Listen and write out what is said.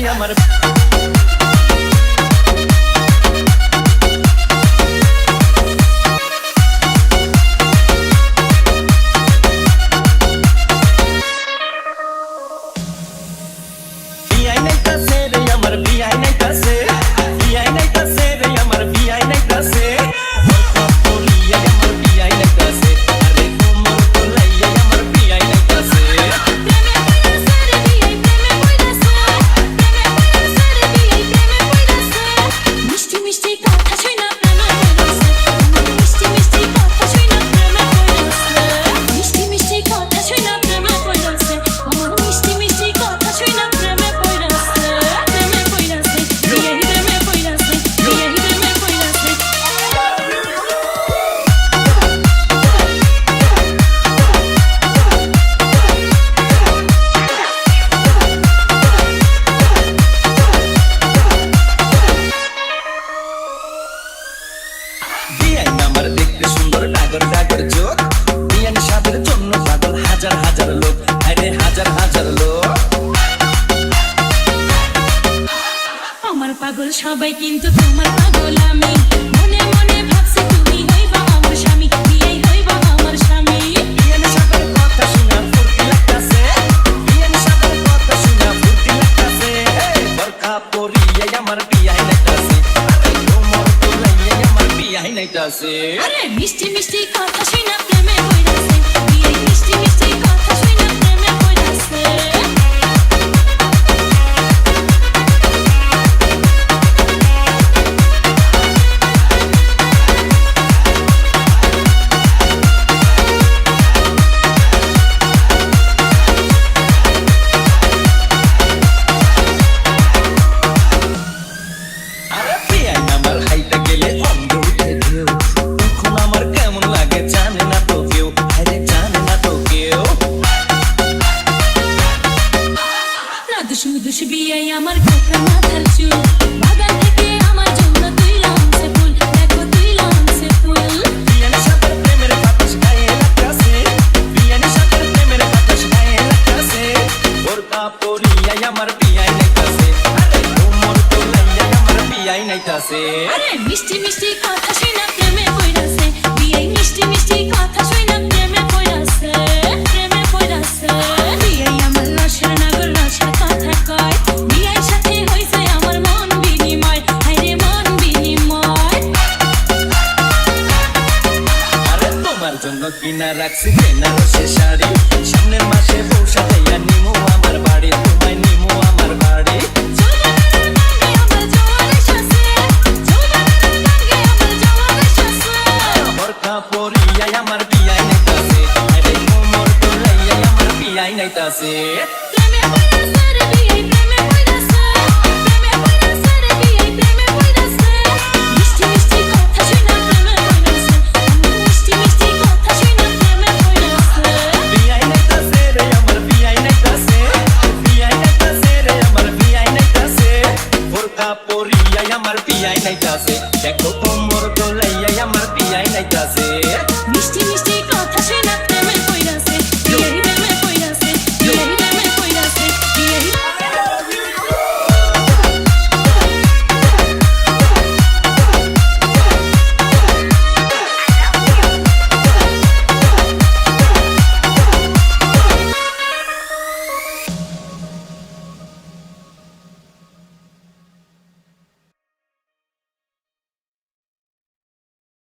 আমার বিয়াই নাইতাছে রে আমার বিয়াই নাইতাছে বিয়াই নাইতাছে রে আমার বিয়াই নাইতাছে আমার দেখতে সুন্দর ডাগর ডাগর চোখ বিয়ান সাদের জন্য পাগল হাজার হাজার লোক আরে হাজার হাজার লোক আমার পাগল সবাই কিন্তু তোমার পাগল আমি মনে মনে ভাবছি তুমি হইবা আমার স্বামী বিয়াই হইবা আমার স্বামী বিয়ান সাদের কথা শুনা ফুর্তি লাগতাছে বিয়ান সাদের কথা শুনা ফুর্তি লাগতাছে বরখা পরিয়ে আমার বিয়াই নাইতাছে আরে তোমার তো লাইয়ে আমার বিয়াই নাইতাছে আরে মিষ্টি মিষ্টি কথা শুনা প্রেমে পড়াছে বিয়াই মিষ্টি মিষ্টি কথা শুনা প্রেমে পড়াছে আরে বিয়াই আমার হাইটা গেলে অন্ধ উঠে ঢেউ তখন আমার কেমন লাগে জানে না তো কেউ আরে জানে না তো কেউ না দুশু দুশু বিয়াই আমার কথা মাথার চুল বাগান থেকে আমার জন্য তুই লামছে ফুল দেখো তুই লামছে ফুল বিয়ানের সাথে প্রেমের বাতাস গায়ে লাগতাছে বিয়ানের সাথে প্রেমের বাতাস গায়ে লাগতাছে বোরকা পরিয়ে আমার বিয়াই নাইতাছে আরে তোমার তো লাইয়া আমার বিয়াই নাইতাছে আরে মিষ্টি মিষ্টি কথা শুনা প্রেমে পড়াছে বিয়াই মিষ্টি মিষ্টি কথা শুনা প্রেমে পড়াছে বিয়াই আমার রসের নাগর রসের কথা কয় বিয়াই সাথে হইছে আমার মন বিনিময় হায়রে মন বিনিময় আরে তোমার জন্য কিনা রাখছি বেনারসে শাড়ি সামনের মাসে বউ সাজাইয়া নিমু আমার বাড়ি তোমায় নিমু আমার বাড়ি বরখা পরিয়া আমার বিয়াই নাইতাছে আরে তোমার তো লাইয়া আমার বিয়াই নাইতাছে প্রেমে পড়াছে রে বিয়াই প্রেমে পড়াছে বিয়াই প্রেমে পড়াছে মিষ্টি মিষ্টি কথা শুনা প্রেমে পড়াছে মিষ্টি মিষ্টি কথা শুনা প্রেমে পড়াছে বিয়াই নাইতাছে রে আমার বিয়াই নাইতাছে বিয়াই নাইতাছে রে আমার বিয়াই নাইতাছে বোরখা পরিয়া আমার বিয়াই নাইতাছে দেখো তোমার তো লাইয়া আমার বিয়াই নাইতাছে